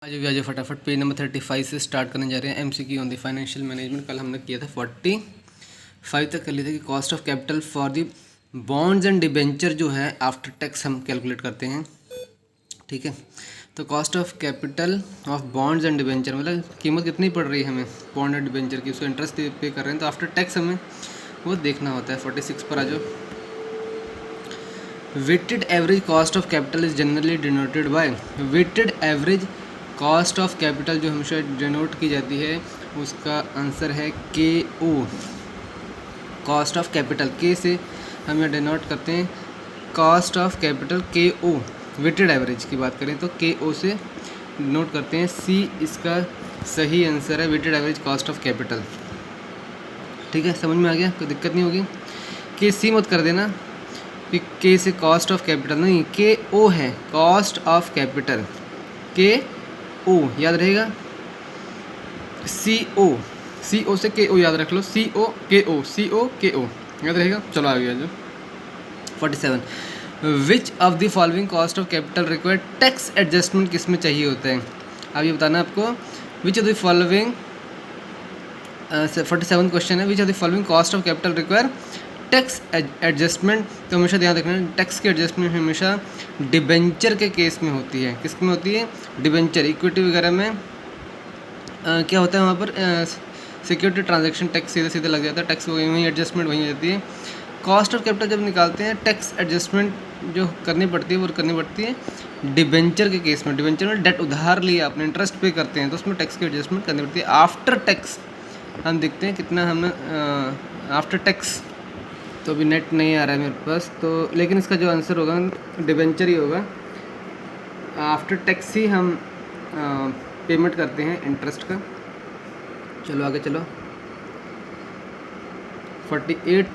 आज भी आज फटाफट पेज नंबर 35 से स्टार्ट करने जा रहे हैं। MCQ on the financial management. कल हमने किया था 45 तक कर लिए थे कि cost of capital for the bonds and debenture जो है आफ्टर टैक्स हम कैलकुलेट करते हैं। ठीक है, तो cost of capital of bonds and debenture मतलब कीमत कितनी पड़ रही है हमें बॉन्ड एंड डिबेंचर की, उसको इंटरेस्ट पे कर रहे हैं तो आफ्टर टैक्स हमें वो देखना होता है। 46 पर आ जाओ। Weighted average cost of capital is generally denoted by weighted average cost of capital जो हमेशा डिनोट की जाती है उसका आंसर है के ओ। कॉस्ट ऑफ कैपिटल के से हम यहाँ डिनोट करते हैं कॉस्ट ऑफ कैपिटल के ओ। वेटेड एवरेज की बात करें तो के ओ से नोट करते हैं। सी इसका सही आंसर है, weighted average cost of capital. ठीक है, समझ में आ गया, कोई दिक्कत नहीं होगी। के सी मत कर देना कि के से कॉस्ट ऑफ कैपिटल नहीं, के ओ है कॉस्ट ऑफ कैपिटल, के ओ याद रहेगा। सी ओ से के ओ याद रख लो, सी ओ के ओ याद रहेगा। चलो आ गया जो 47। Which of the following cost of capital required tax adjustment किस में चाहिए होता है। अब ये बताना आपको which of the following 47 question है। Which of the following cost of capital require tax adjustment. तो हमेशा ध्यान रखना टैक्स की एडजस्टमेंट हमेशा डिबेंचर के केस में होती है। किस में होती है? डिबेंचर। इक्विटी वगैरह में क्या होता है वहाँ पर सिक्योरिटी ट्रांजैक्शन टैक्स सीधे सीधे लग जाता है, टैक्स वहीं एडजस्टमेंट वहीं जाती है। कॉस्ट ऑफ कैपिटल जब निकालते हैं टैक्स एडजस्टमेंट जो करनी पड़ती है वो करनी पड़ती है डिबेंचर के केस में। डिबेंचर में डेट उधार लिया आपने, इंटरेस्ट पे करते हैं तो उसमें टैक्स की एडजस्टमेंट करनी पड़ती है। आफ्टर टैक्स हम देखते हैं कितना हमें आफ्टर टैक्स, तो अभी नेट नहीं आ रहा है मेरे पास तो, लेकिन इसका जो आंसर होगा डिबेंचर ही होगा। आफ्टर टैक्स ही हम पेमेंट करते हैं इंटरेस्ट का। चलो आगे चलो। 48।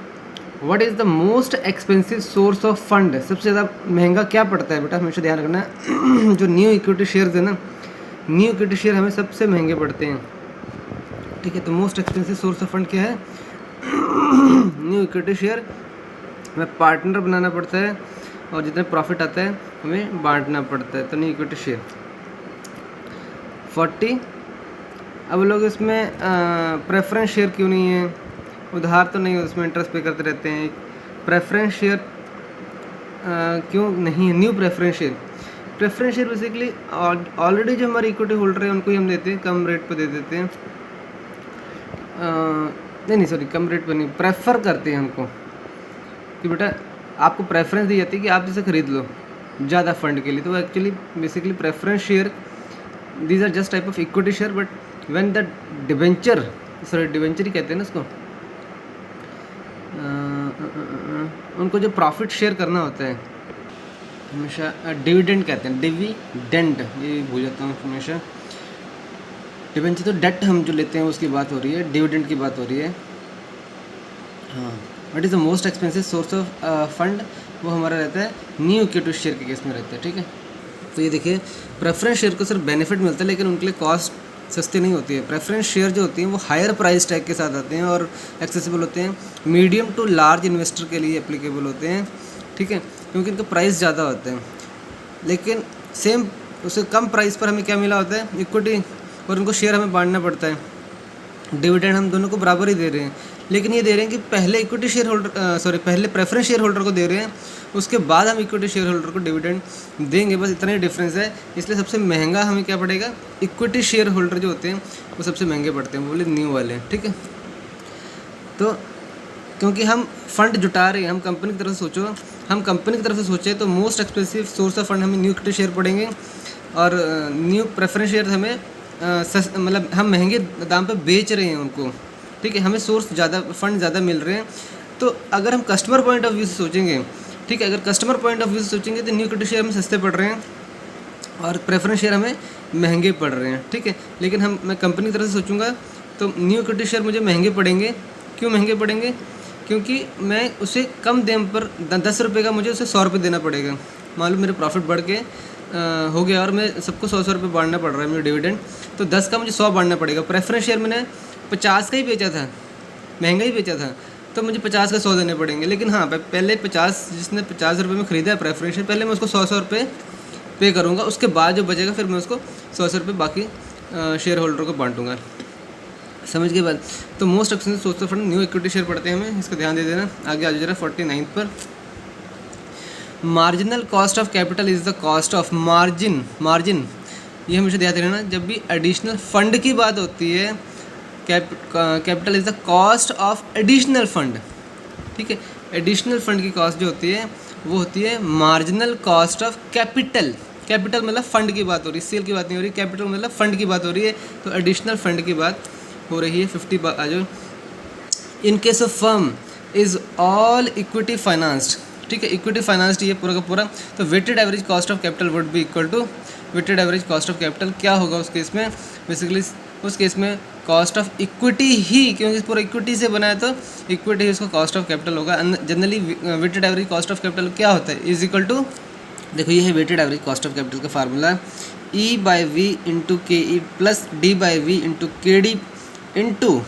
What is the most expensive source of fund. सबसे ज़्यादा महंगा क्या पड़ता है बेटा, हमेशा ध्यान रखना है। जो न्यू इक्विटी शेयर्स है ना, न्यू इक्विटी शेयर हमें सबसे महंगे पड़ते हैं। ठीक है, तो most expensive source of fund क्या है? न्यू इक्विटी शेयर हमें पार्टनर बनाना पड़ता है और जितना प्रॉफिट आता है हमें बांटना पड़ता है, तो न्यू इक्विटी शेयर। 40। अब लोग इसमें प्रेफरेंस शेयर क्यों नहीं है? उधार तो नहीं है, उसमें इंटरेस्ट पे करते रहते हैं। प्रेफरेंस शेयर क्यों नहीं है? New preference share basically already जो हमारे इक्विटी होल्डर है उनको ही हम देते हैं, कम रेट पे दे देते हैं। नहीं सॉरी, कम रेट पर नहीं, प्रेफर करते हैं हमको कि बेटा आपको प्रेफरेंस दी जाती है कि आप इसे खरीद लो ज़्यादा फंड के लिए। तो actually basically preference share these are just type of equity share, but when the debenture ही कहते हैं ना उसको, उनको जो प्रॉफिट शेयर करना होता है हमेशा डिविडेंड कहते हैं, डिविडेंड, ये भूल जाता हूँ हमेशा। डिबेंचर तो डेट हम जो लेते हैं उसकी बात हो रही है, डिविडेंड की बात हो रही है। हाँ, what is the most expensive source of fund, वो हमारा रहता है न्यू इक्विटी शेयर के केस में रहता है। ठीक है, तो ये देखिए प्रेफरेंस शेयर को सिर्फ बेनिफिट मिलता है लेकिन उनके लिए कॉस्ट सस्ती नहीं होती है। प्रेफरेंस शेयर जो होती हैं वो हायर प्राइस टैग के साथ आते हैं और एक्सेसिबल होते हैं, मीडियम टू लार्ज इन्वेस्टर के लिए एप्लीकेबल होते हैं। ठीक है, क्योंकि इनका प्राइस ज़्यादा होता है, लेकिन सेम उससे कम प्राइस पर हमें क्या मिला होता है? इक्विटी, और उनको शेयर हमें बांटना पड़ता है। डिविडेंड हम दोनों को बराबर ही दे रहे हैं, लेकिन ये दे रहे हैं कि पहले इक्विटी शेयर होल्डर पहले प्रेफरेंस शेयर होल्डर को दे रहे हैं, उसके बाद हम इक्विटी शेयर होल्डर को डिविडेंड देंगे, बस इतना ही डिफरेंस है। इसलिए सबसे महंगा हमें क्या पड़ेगा? इक्विटी शेयर होल्डर जो होते हैं वो सबसे महंगे पड़ते हैं, वो बोले न्यू वाले। ठीक है, तो क्योंकि हम फंड जुटा रहे हैं, हम कंपनी की तरफ से सोचो, हम कंपनी की तरफ से सोचें तो most expensive source of fund हमें न्यू इक्विटी शेयर पड़ेंगे और न्यू प्रेफरेंस शेयर हमें मतलब हम महंगे दाम पे बेच रहे हैं उनको। ठीक है, हमें सोर्स ज़्यादा, फंड ज़्यादा मिल रहे हैं। तो अगर हम कस्टमर पॉइंट ऑफ व्यू से सोचेंगे, ठीक है, अगर कस्टमर पॉइंट ऑफ व्यू से सोचेंगे तो न्यू इक्विटी शेयर हमें सस्ते पड़ रहे हैं और प्रेफरेंस शेयर हमें महंगे पड़ रहे हैं। ठीक है, लेकिन मैं कंपनी की तरफ से सोचूंगा तो न्यू इक्विटी शेयर मुझे महंगे पड़ेंगे। क्यों महंगे पड़ेंगे? क्योंकि मैं उसे कम दाम पर 10 रुपये का मुझे उसे 100 रुपये देना पड़ेगा। मालूम मेरे प्रॉफिट बढ़ के हो गया और मैं सबको 100 रुपये बांटना पड़ रहा है मुझे डिविडेंड, तो 10 का मुझे 100 बांटना पड़ेगा। प्रेफरेंस शेयर मैंने 50 का ही बेचा था, महंगा ही बेचा था, तो मुझे 50 का 100 देने पड़ेंगे। लेकिन हाँ, पहले 50 जिसने 50 रुपये में ख़रीदा है प्रेफरेंस शेयर, पहले मैं उसको 100 रुपये पे करूँगा, उसके बाद जो बचेगा फिर मैं उसको 100 रुपये बाकी शेयर होल्डर को बांटूंगा। समझ के बाद तो most expensive source of fund new equity share पढ़ते हैं हमें, इसका ध्यान दे देना। आगे आ जाओ जरा 49 पर। Marginal cost of capital is the cost of margin ये हमेशा ध्यान देना, जब भी एडिशनल फंड की बात होती है capital is the cost of additional fund. ठीक है, एडिशनल फंड की कॉस्ट जो होती है वो होती है marginal cost of capital. Capital मतलब फंड की बात हो रही है, सेल की बात नहीं हो रही, कैपिटल मतलब फंड की बात हो रही है, तो एडिशनल फंड की बात हो रही है। 50 आ जाओ। In case of firm is all equity financed. ठीक है, इक्विटी फाइनेंस्ड ये पूरा का पूरा, तो weighted average cost of capital would be equal to weighted average cost of capital. क्या होगा उस केस में? बेसिकली उस केस में कॉस्ट ऑफ इक्विटी ही, क्योंकि पूरा इक्विटी से बना है तो इक्विटी ही उसका कॉस्ट ऑफ कैपिटल होगा। Generally weighted average cost of capital क्या होता है? इज इक्वल टू, देखो ये है weighted average cost of capital का formula, E by V into K E plus D by V into K D into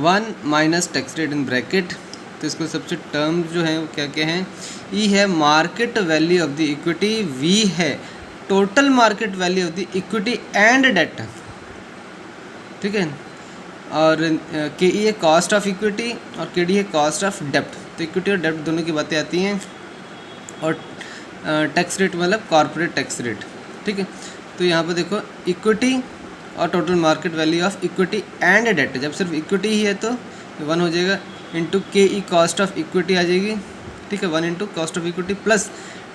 1 minus tax rate in bracket. तो इसको सबसे टर्म जो है वो क्या क्या हैं? ई है market value of the equity, V है total market value of the equity and debt. ठीक है, और के ई है कॉस्ट ऑफ इक्विटी और के डी है कॉस्ट ऑफ डेप्ट। तो इक्विटी और डेप्ट दोनों की बातें आती हैं, और टैक्स रेट मतलब कॉर्पोरेट टैक्स रेट। ठीक है, तो यहाँ पर देखो इक्विटी और total market value of equity and debt, जब सिर्फ इक्विटी ही है तो 1 हो जाएगा, into K E cost of equity आ जाएगी। ठीक है, 1 into cost of equity plus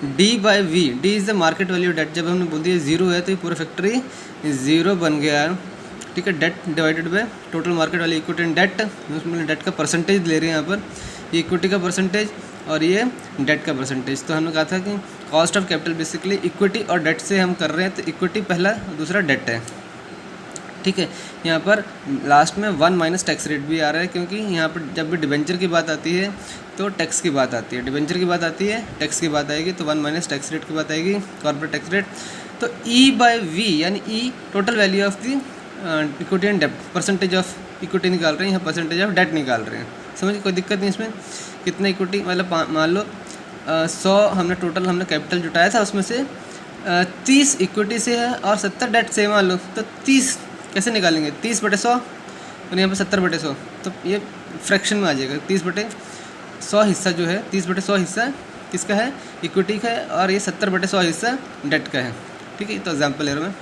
D by V, D is the market value debt. जब हमने बोल दिया 0 है तो ये पूरा फैक्टरी 0 बन गया। ठीक है, debt divided by total market value equity and debt, उसमें डेट का परसेंटेज ले रहे हैं यहाँ पर, ये इक्विटी का परसेंटेज और ये डेट का परसेंटेज। तो हमने कहा था कि cost of capital basically equity और डेट से हम कर रहे हैं, तो इक्विटी पहला और दूसरा डेट है। ठीक है, यहाँ पर लास्ट में 1 माइनस टैक्स रेट भी आ रहा है, क्योंकि यहाँ पर जब भी डिबेंचर की बात आती है तो टैक्स की बात आती है, डिबेंचर की बात आती है टैक्स की बात आएगी, तो 1 माइनस टैक्स रेट की बात आएगी, कॉर्पोरेट टैक्स रेट। तो ई बाई वी यानी E total value of the equity and debt, percentage of equity निकाल रहे हैं, यहाँ परसेंटेज ऑफ डेट निकाल रहे हैं। समझ, कोई दिक्कत नहीं इसमें। कितना इक्विटी मतलब मान लो 100 हमने टोटल हमने कैपिटल जुटाया था, उसमें से 30 इक्विटी से है और 70 डेट से मान लो, तो 30 कैसे निकालेंगे? 30/100 और यहाँ पर 70/100, तो ये फ्रैक्शन में आ जाएगा। 30/100 हिस्सा जो है, 30/100 हिस्सा किसका है? इक्विटी का है, और ये 70/100 हिस्सा डेट का है। ठीक है, तो एग्जाम्पल ले रहा मैं,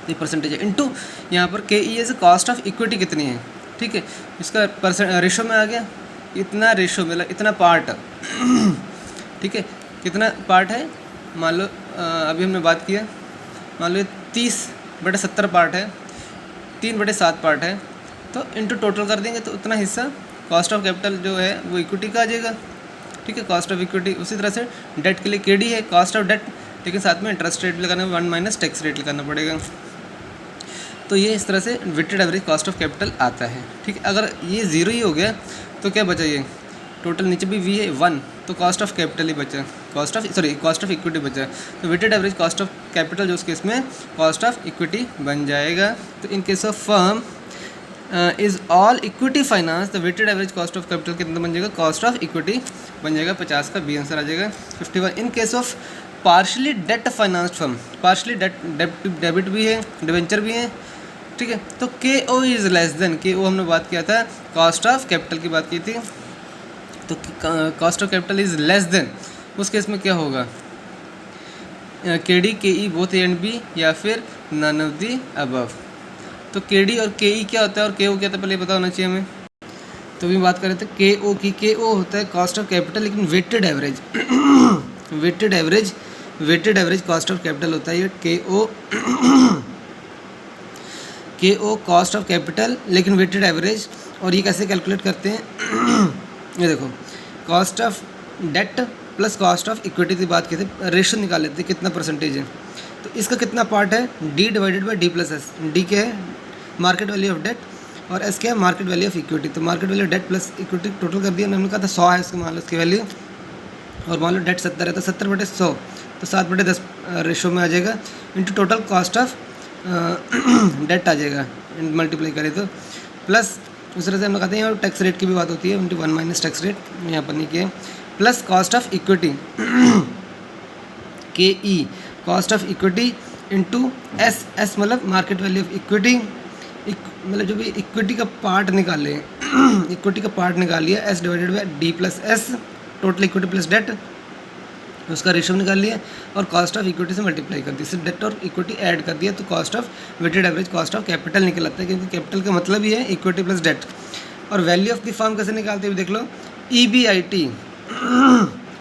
ये परसेंटेज है इंटू यहाँ पर के ई एज कॉस्ट ऑफ इक्विटी कितनी है। ठीक है, इसका रेशो में आ गया, इतना रेशो मतलब इतना पार्ट। ठीक है, कितना पार्ट है? मान लो अभी हमने बात किया, मान लो 30/70 पार्ट है, 3/7 पार्ट है, तो इंटू टोटल कर देंगे तो उतना हिस्सा कॉस्ट ऑफ कैपिटल जो है वो इक्विटी का आ जाएगा। ठीक है, कॉस्ट ऑफ इक्विटी। उसी तरह से डेट के लिए के डी है कॉस्ट ऑफ डेट, लेकिन साथ में इंटरेस्ट रेट लगाना, 1 माइनस टैक्स रेट लगाना पड़ेगा। तो ये इस तरह से weighted average cost of capital आता है। ठीक है, अगर ये 0 ही हो गया तो क्या बचा? ये टोटल नीचे भी वी है 1, तो कॉस्ट ऑफ कैपिटल ही बचा, कॉस्ट ऑफ इक्विटी बचा। तो weighted average cost of capital जो उस केस में कॉस्ट ऑफ इक्विटी बन जाएगा। तो in case of firm is all equity finance, the weighted average cost of capital कितना बन जाएगा? कॉस्ट ऑफ इक्विटी बन जाएगा। 50 का बी आंसर आ जाएगा। 51 in case of partially debt financed firm, partially debit भी है, डिवेंचर भी है। ठीक है, तो के ओ इज़ लेस देन, के ओ हमने बात किया था कॉस्ट ऑफ कैपिटल की बात की थी, तो cost of capital is less than, उस केस में क्या होगा? के डी के ई बोथ ए एंड बी, या फिर नन ऑफ दी अबव। तो के डी और के ई क्या होता है और के ओ क्या होता है पहले पता होना चाहिए हमें। तो अभी बात कर रहे थे के ओ की। के ओ होता है कॉस्ट ऑफ कैपिटल, लेकिन weighted average weighted average cost of capital होता है ये K O. K O cost of capital लेकिन वेटेड एवरेज। और ये कैसे कैलकुलेट करते हैं? ये देखो, cost of debt plus cost of equity की बात की थी, रेशो निकाल लेते हैं कितना परसेंटेज है। तो इसका कितना पार्ट है? D divided by D plus S. D क्या है? मार्केट वैल्यू ऑफ डेट, और एस क्या है? Market value of equity. तो market value debt plus equity total कर दिया, हमने कहा था 100 है इसका, मान लो इसकी वैल्यू, और मान लो डेट 70 है तो 70/100, तो 7/10 रेशो में आ जाएगा, into total cost of debt आ जाएगा, मल्टीप्लाई करें तो, प्लस उस तरह से हम कहते हैं, और टैक्स रेट की भी बात होती है, इंटू 1 माइनस टैक्स रेट यहाँ पर नहीं किया, plus cost of equity K E cost of equity into S, S मतलब मार्केट वैल्यू ऑफ इक्विटी, मतलब जो भी इक्विटी का पार्ट निकाले इक्विटी का पार्ट निकाल लिया, S divided by D plus S, total equity plus debt, उसका रेशियो निकाल लिया और कॉस्ट ऑफ इक्विटी से मल्टीप्लाई कर दिया, इससे डेट और इक्विटी ऐड कर दिया तो cost of weighted average cost of capital निकल आता है, क्योंकि कैपिटल का मतलब ही है इक्विटी प्लस डेट। और वैल्यू ऑफ द फर्म कैसे निकालते हैं देख लो,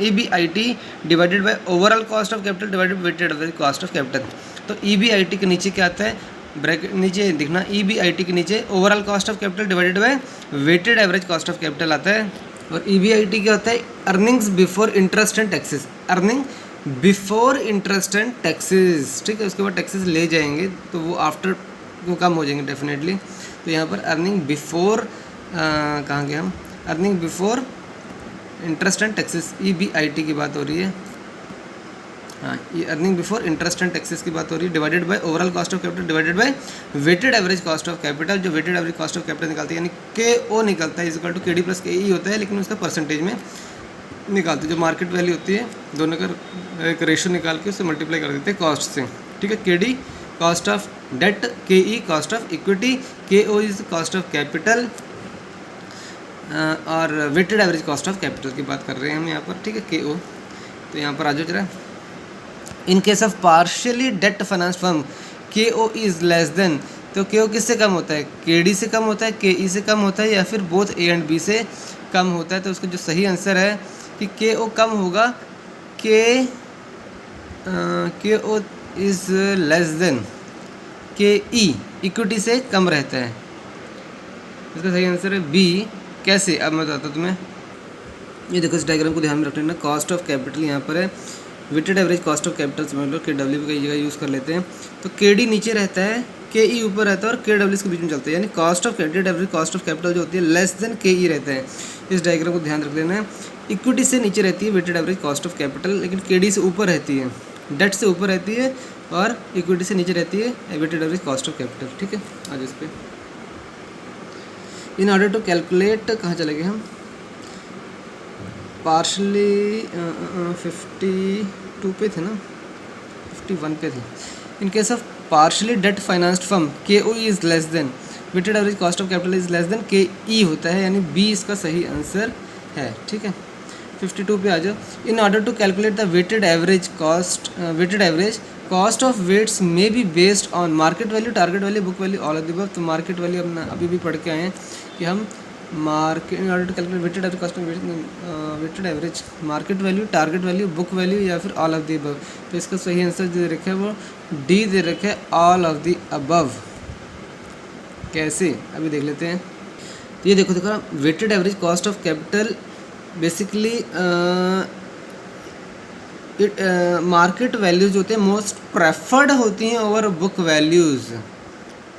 EBIT divided by overall cost of capital divided by weighted average cost of capital. तो EBIT के नीचे क्या आता है, ब्रैकेट नीचे दिखना, EBIT के नीचे overall cost of capital divided by weighted average cost of capital आता है। और EBIT क्या होता है, earnings before interest and taxes, earning before interest and taxes, ठीक है। उसके बाद टैक्सेस ले जाएंगे तो वो आफ्टर वो कम हो जाएंगे डेफिनेटली। तो यहाँ पर अर्निंग बिफोर कहाँ गए हम, earning before interest and taxes, EBIT की बात हो रही है, हाँ ये earning before interest and taxes की बात हो रही है, divided by overall cost of capital divided by weighted average cost of capital. जो weighted average cost of capital निकालते हैं यानी KO निकलता है is equal to KD plus KE होता है, लेकिन उसका परसेंटेज में निकालते हैं, जो मार्केट वैल्यू होती है दोनों का एक रेशियो निकाल के उससे मल्टीप्लाई कर देते हैं कॉस्ट से, ठीक है। KD cost of debt, KE cost of equity, KO is cost of capital और weighted average cost of capital की बात कर रहे हैं हम यहाँ पर, ठीक है KO। तो यहाँ पर आ जाओ जरा, in case of partially debt finance firm KO is less than, तो KO किससे कम होता है, KD से कम होता है, KE से कम होता है या फिर बोथ A एंड B से कम होता है। तो उसका जो सही आंसर है कि KO कम होगा, KO is less than KE, equity से कम रहता है। इसका सही आंसर है B। कैसे, अब मैं बताता हूँ तुम्हें, ये देखो इस डायग्राम को ध्यान में रख लेना, कॉस्ट ऑफ कैपिटल यहाँ पर है, weighted average cost of capital समझ लो, KW की जगह यूज़ कर लेते हैं। तो KD नीचे रहता है, KE ऊपर रहता है और KW इसके बीच में चलता है, यानी cost of weighted average cost of capital जो होती है लेस देन KE रहता है। इस डायग्राम को ध्यान रख लेना है, इक्विटी से नीचे रहती है weighted average cost of capital, लेकिन KD से ऊपर रहती है, डेट से ऊपर रहती है और इक्विटी से नीचे रहती है weighted average cost of capital, ठीक है। आज इस पर इन ऑर्डर टू कैलकुलेट, कहाँ चले गए हम, पार्शली 52 पे थे ना, 51 पे थे। In case of partially debt financed firm KO is less than weighted average cost of capital is less than KE होता है, यानी B इसका सही आंसर है, ठीक है। 52 पे आ जाओ, in order to calculate the weighted average cost of weights may B based on market value, target value, book value, all of the above. तो मार्केट वैल्यू हम अभी भी पढ़ के आए हैं कि हम market, in order to calculate weighted average cost of weighted average, market value, target value, book value या फिर ऑल ऑफ द अबव। तो इसका सही आंसर जो दे रखा है वो D दे रखा है, ऑल ऑफ द अबव। कैसे, अभी देख लेते हैं। तो ये देखो weighted average cost of capital basically market values होते हैं मोस्ट प्रेफर्ड होती हैं ओवर बुक वैल्यूज़,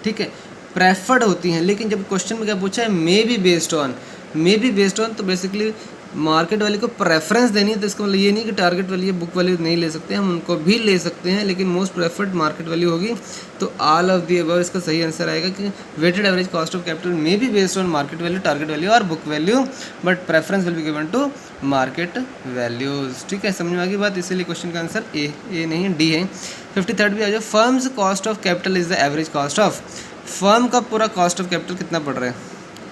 ठीक है, प्रेफर्ड होती हैं। लेकिन जब क्वेश्चन में क्या पूछा है, मे बी बेस्ड ऑन, तो बेसिकली मार्केट वैल्यू को प्रेफरेंस देनी है। तो इसका मतलब ये नहीं कि टारगेट वैल्यू बुक वैल्यू नहीं ले सकते, हम उनको भी ले सकते हैं, लेकिन मोस्ट प्रेफर्ड मार्केट वैल्यू होगी। तो ऑल ऑफ दी अबव इसका सही आंसर आएगा कि weighted average cost of capital may be based on market value, target value और book value, but preference will be given to market values, ठीक है। समझ में आ गई बात, इसीलिए क्वेश्चन का आंसर ए नहीं D है। 53 भी आ जाओ, firms cost of capital is the average cost of, firm का पूरा कॉस्ट ऑफ कैपिटल कितना पड़ रहा है,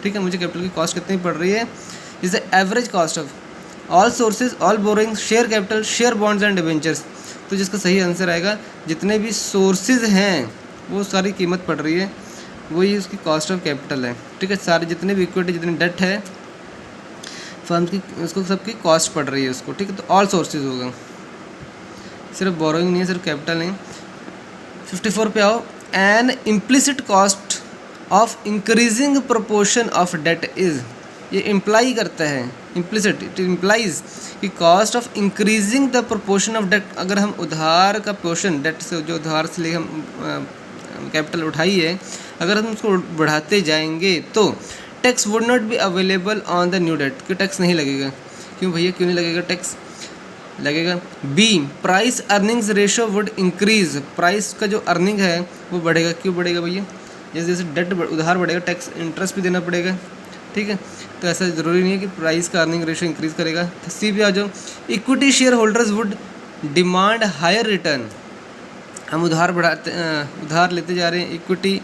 ठीक है, मुझे कैपिटल की कॉस्ट कितनी पड़ रही है, is the average cost of all sources, all boring, share capital, share bonds and debentures. तो जिसका सही आंसर आएगा, जितने भी सोर्सेज हैं वो सारी कीमत पड़ रही है, वही उसकी कॉस्ट ऑफ कैपिटल है, ठीक है। सारे जितने भी इक्विटी, जितनी डेट है फर्म की, उसको सबकी कॉस्ट पड़ रही है उसको, ठीक है। तो ऑल सोर्सेज होगा, सिर्फ बोरोइंग नहीं है, सिर्फ कैपिटल नहीं। 54 पे आओ, an implicit cost of increasing proportion of debt is, ये इम्प्लाई करता है, इम्प्लिसिट, इट इम्प्लाइज कि cost of increasing the proportion of debt, अगर हम उधार का पोर्शन, डेट से जो उधार से ले हम कैपिटल उठाई है, अगर हम उसको बढ़ाते जाएंगे तो tax would not be available on the new debt, क्यों टैक्स नहीं लगेगा, क्यों भैया क्यों नहीं लगेगा, टैक्स लगेगा। B, price earnings ratio would increase, price का जो अर्निंग है वो बढ़ेगा, क्यों बढ़ेगा भैया, जैसे जैसे डेट उधार बढ़ेगा टैक्स इंटरेस्ट भी देना पड़ेगा, ठीक है। तो ऐसा ज़रूरी नहीं है कि प्राइस का अर्निंग रेशो इंक्रीज़ करेगा। C पे आ जाओ, equity share holders would demand higher return, हम उधार लेते जा रहे हैं, इक्विटी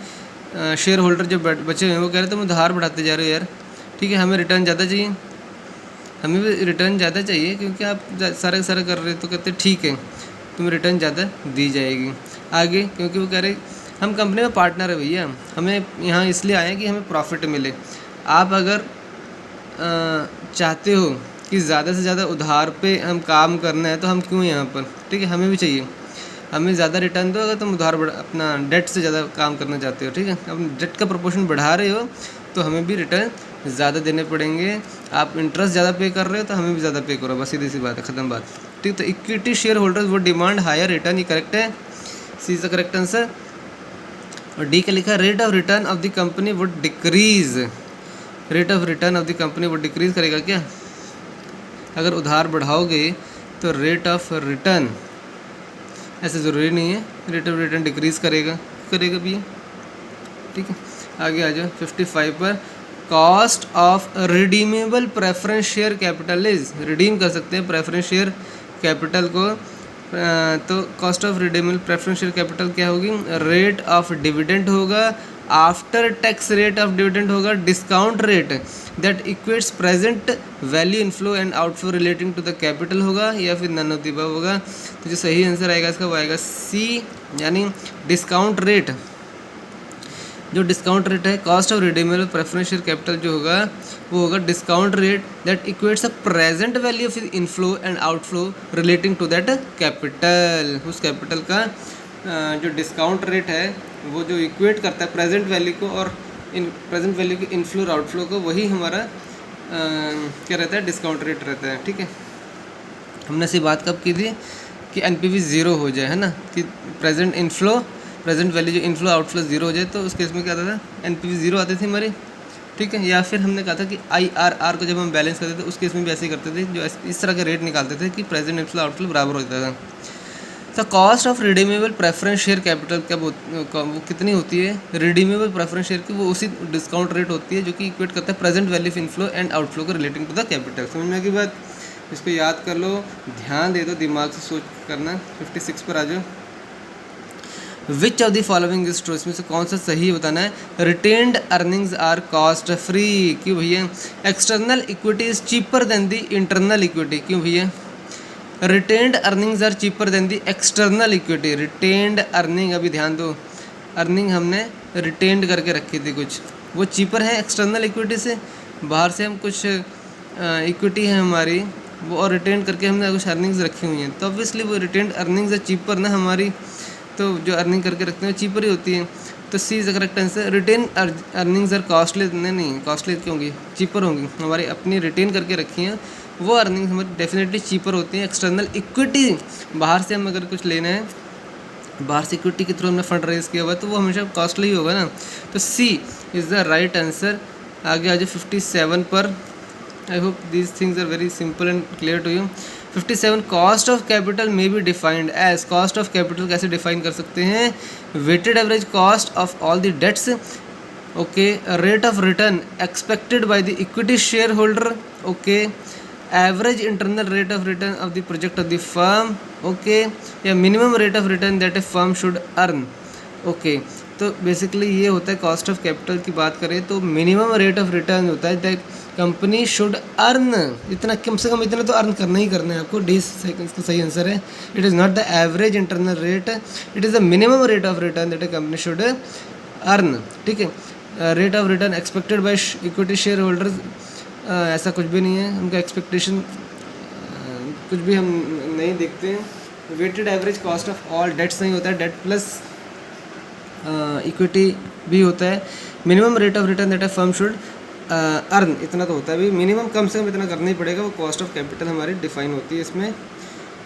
शेयर होल्डर जो बचे हुए हैं वो कह रहे तुम उधार बढ़ाते जा रहे हो यार, ठीक है, हमें रिटर्न ज़्यादा चाहिए, हमें भी रिटर्न ज़्यादा चाहिए क्योंकि आप सारा कर रहे हो। तो कहते ठीक है तुम्हें रिटर्न ज़्यादा दी जाएगी। आगे क्योंकि वो कह रहे हम कंपनी में पार्टनर है भैया, हमें यहाँ इसलिए आए हैं कि हमें प्रॉफिट मिले। आप अगर चाहते हो कि ज़्यादा से ज़्यादा उधार पे हम काम करना है तो हम क्यों यहाँ पर, ठीक है, हमें भी चाहिए, हमें ज़्यादा रिटर्न दो। अगर तुम उधार अपना डेट से ज़्यादा काम करना चाहते हो, ठीक है, अब डेट का प्रोपोर्शन बढ़ा रहे हो तो हमें भी रिटर्न ज़्यादा देने पड़ेंगे। आप इंटरेस्ट ज़्यादा पे कर रहे हो तो हमें भी ज़्यादा पे करो, बस सीधी सी बात है, ख़त्म बात, ठीक। तो इक्विटी शेयर होल्डर्स वो डिमांड हायर रिटर्न, ये करेक्ट है, सी इज द करेक्ट आंसर। और डी का लिखा rate of return of the company would decrease, rate of return of the company would decrease करेगा क्या? अगर उधार बढ़ाओगे तो रेट ऑफ रिटर्न, ऐसे ज़रूरी नहीं है, रेट ऑफ रिटर्न डिक्रीज़ करेगा भी, ठीक है। आगे आ जाओ 55 पर, cost of redeemable preference share capital is, redeem कर सकते हैं प्रेफरेंस शेयर कैपिटल को, तो cost of redeemable preference share capital क्या होगी? रेट ऑफ डिविडेंड होगा, after tax rate of dividend होगा, discount rate that equates present value inflow and outflow relating to the capital होगा, या फिर नन ऑफ द अबव होगा। तो जो सही आंसर आएगा इसका वो आएगा सी, यानी डिस्काउंट रेट। जो डिस्काउंट रेट है cost of redeemable preference share capital जो होगा वो होगा discount rate that equates a present value of inflow and outflow relating to that capital. उस कैपिटल का जो डिस्काउंट रेट है वो जो इक्वेट करता है प्रेजेंट वैल्यू को और प्रेजेंट वैल्यू के इनफ्लो और आउटफ्लो को, वही हमारा क्या रहता है? डिस्काउंट रेट रहता है, ठीक है। हमने ऐसी बात कब की थी कि एनपीवी ज़ीरो हो जाए, है ना, कि प्रेजेंट वैल्यू जो इनफ्लो आउटफ्लो ज़ीरो हो जाए, तो उस केस में क्या आता था? एनपीवी ज़ीरो आती थी हमारी, ठीक है। या फिर हमने कहा था कि आईआरआर को जब हम बैलेंस करते थे उस केस में भी ऐसे ही करते थे, जो इस तरह के रेट निकालते थे कि प्रेजेंट इनफ्लो आउटफ्लो बराबर हो जाता था। तो cost of redeemable preference share capital क्या वो कितनी होती है? रिडीमेबल प्रेफरेंस शेयर की वो उसी डिस्काउंट रेट होती है जो कि इक्वेट करता है present value of inflow and outflow को रिलेटिंग टू द कैपिटल। समझ में की बात? इसको याद कर लो, ध्यान दे दो, दिमाग से सोच करना। 56 पर आ जाओ। Which of the following is true, इसमें से कौन सा सही बताना है? Retained earnings are cost free, क्यों भैया? External equity is cheaper than the internal equity, क्यों भैया? Retained earnings are cheaper than the external equity. Retained earning, अभी ध्यान दो, अर्निंग हमने रिटेन्ड करके रखी थी कुछ, वो चीपर है एक्सटर्नल इक्विटी से। बाहर से हम कुछ इक्विटी है हमारी वो, और रिटेन करके हमने कुछ अर्निंग्स रखी हुई हैं, तो ऑब्वियसली वो रिटेन्ड अर्निंग्स है चीपर ना हमारी, तो जो अर्निंग करके रखते हैं चीपर ही होती है। तो C is the correct answer. Retained earnings are costly, नहीं कॉस्टली क्यों होंगी? चीपर होंगी। हमारी अपनी रिटेन करके रखी हैं वो अर्निंग्स हमारी डेफिनेटली चीपर होती हैं। एक्सटर्नल इक्विटी, बाहर से हम अगर कुछ लेना है, बाहर से इक्विटी के थ्रू हमने फंड रेज किया हुआ तो वो हमेशा कॉस्टली ही होगा ना। तो C is the right answer. आगे आज 57 पर, I hope these things are very simple and clear to you. 57 cost of capital may be defined as, cost of capital कैसे डिफाइन कर सकते हैं? Weighted average cost of all the debts, okay, rate of return expected by the equity share holder, okay, average internal rate of return of the project of the firm, okay, या minimum rate of return that a firm should earn, okay. तो basically ये होता है cost of capital की बात करें तो minimum rate of return होता है दैट कंपनी शुड अर्न, इतना कम से कम इतना तो अर्न करना ही करना है आपको। डी सेकंड का सही आंसर है। It is not the average internal rate, it is the minimum rate of return that A company should earn, ठीक है। Rate of return expected by equity share holders, ऐसा कुछ भी नहीं है, उनका एक्सपेक्टेशन कुछ भी हम नहीं देखते हैं। Weighted average cost of all debts नहीं होता है, डेट प्लस इक्विटी भी होता है। Minimum rate of return that a firm should earn, इतना तो होता है भी, मिनिमम कम से कम इतना करना ही पड़ेगा, वो कॉस्ट ऑफ कैपिटल हमारी डिफाइन होती है इसमें,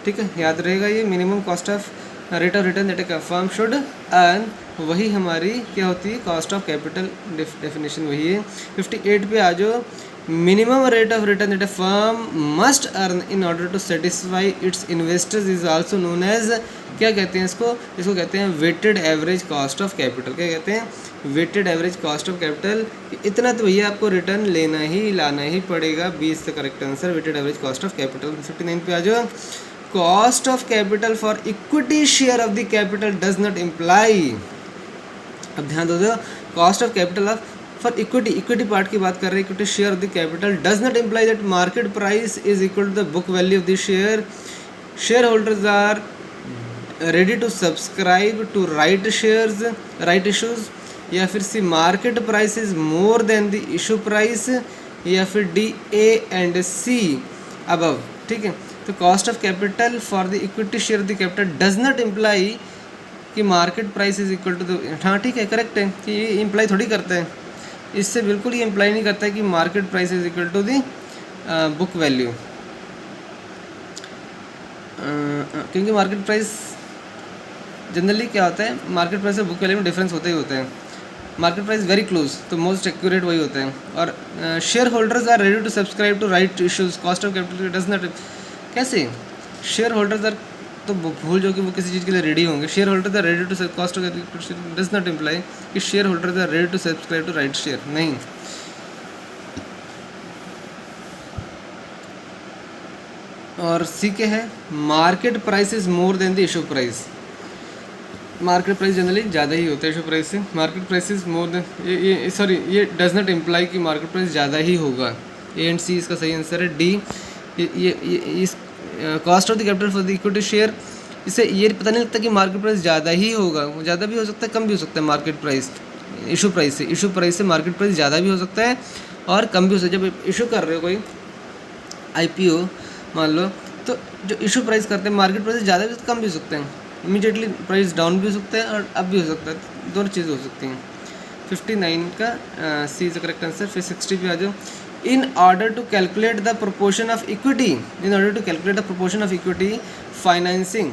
ठीक है, याद रहेगा ये। Minimum cost of rate of return that a firm should earn, वही हमारी क्या होती है? कॉस्ट ऑफ कैपिटल डेफिनेशन वही है। 58 पे आ जाओ। Minimum rate of return that a firm must earn in order to satisfy its investors is also known as, क्या कहते हैं इसको? इसको कहते हैं weighted average cost of capital. क्या कहते हैं? Weighted average cost of capital. इतना तो भैया आपको रिटर्न लाना ही पड़ेगा। 20 का correct answer weighted average cost of capital. 59 पे आ जाओ। Cost of capital for equity share of the capital does not imply, अब ध्यान दो, cost of capital of for equity part की बात कर रहे हैं, equity share of the capital does not imply that market price is equal to the book value of the share, share holders are ready to subscribe to right shares, right issues, या फिर C market price is more than the issue price, या फिर D A and C above, ठीक है। तो cost of capital for the equity share of the capital does not imply कि market price is equal to the, हाँ ठीक है, correct है कि ये इम्प्लाई थोड़ी करता है, इससे बिल्कुल ये इम्प्लाई नहीं करता है कि market price is equal to the book value, क्योंकि मार्केट प्राइस जनरली क्या होता है, मार्केट प्राइस और बुक वैल्यू में डिफरेंस होते ही होते हैं, मार्केट प्राइस वेरी क्लोज, तो मोस्ट एक्यूरेट वही होते हैं। और share holders are ready to subscribe to right issues, cost of capital does not, कैसे शेयर होल्डर्स आर, तो भूल जो कि वो किसी चीज़ के लिए रेडी होंगे, share holders are ready to cost of capital does not imply कि share holders are ready to subscribe to right share, नहीं। और सी के है market price is more than the issue price, market price generally ज़्यादा ही होता है issue price से, market price is more than, ये सॉरी ये डज नॉट इम्प्लाई कि मार्केट प्राइस ज़्यादा ही होगा, ए एंड सी इसका सही आंसर है। डी ये इस cost of the capital for the equity share, इससे ये पता नहीं लगता कि मार्केट प्राइस ज़्यादा ही होगा, ज़्यादा भी हो सकता है कम भी हो सकता है मार्केट प्राइस इशू प्राइस से मार्केट प्राइस ज़्यादा भी हो सकता है और कम भी हो सकता है। जब इशू कर रहे हो कोई IPO मान लो, तो जो इशू प्राइस करते हैं मार्केट प्राइस ज़्यादा भी कम भी हो सकते हैं, इमीडिएटली प्राइस डाउन भी हो सकता है और अप भी हो सकता है, दोनों चीज़ें हो सकती हैं। 59 का C is the correct answer. फिर 60 पे आ जाओ। In order to calculate the proportion of equity, in order to calculate the proportion of equity financing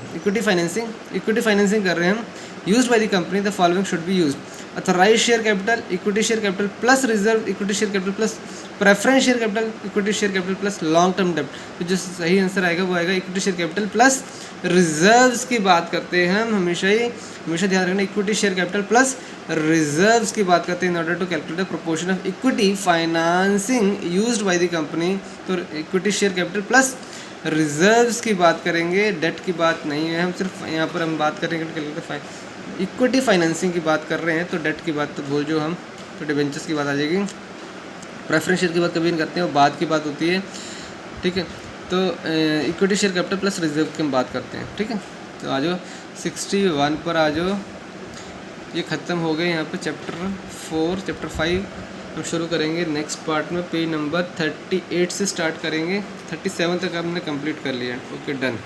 कर रहे हैं हम, used by the company the following should be used, authorise share capital, equity share capital plus reserve equity share capital plus preference share capital, equity share capital plus long term डेब्ट। तो जो सही answer आएगा वो आएगा equity share capital plus reserves की बात करते हैं हम, हमेशा ध्यान रखना, equity share capital plus reserves की बात करते हैं in order to calculate the proportion of equity financing used by the company. तो equity share capital plus reserves की बात करेंगे, डेट की बात नहीं है, हम सिर्फ यहाँ पर हम बात करेंगे इक्विटी फाइनेंसिंग की बात कर रहे हैं, तो डेट की बात तो भूल जो हम, तो डिबेंचर्स की बात आ जाएगी। प्रेफरेंस शेयर की बात कभी नहीं करते हैं, वो बाद की बात होती है, ठीक है। तो equity share capital plus reserve की हम बात करते हैं, ठीक है। तो आ जाओ 61 पर आ जाओ। ये ख़त्म हो गए यहाँ पे चैप्टर 4, चैप्टर 5 हम शुरू करेंगे नेक्स्ट पार्ट में, पेज नंबर 38 से स्टार्ट करेंगे, 37 तक हमने कंप्लीट कर लिया। Okay done.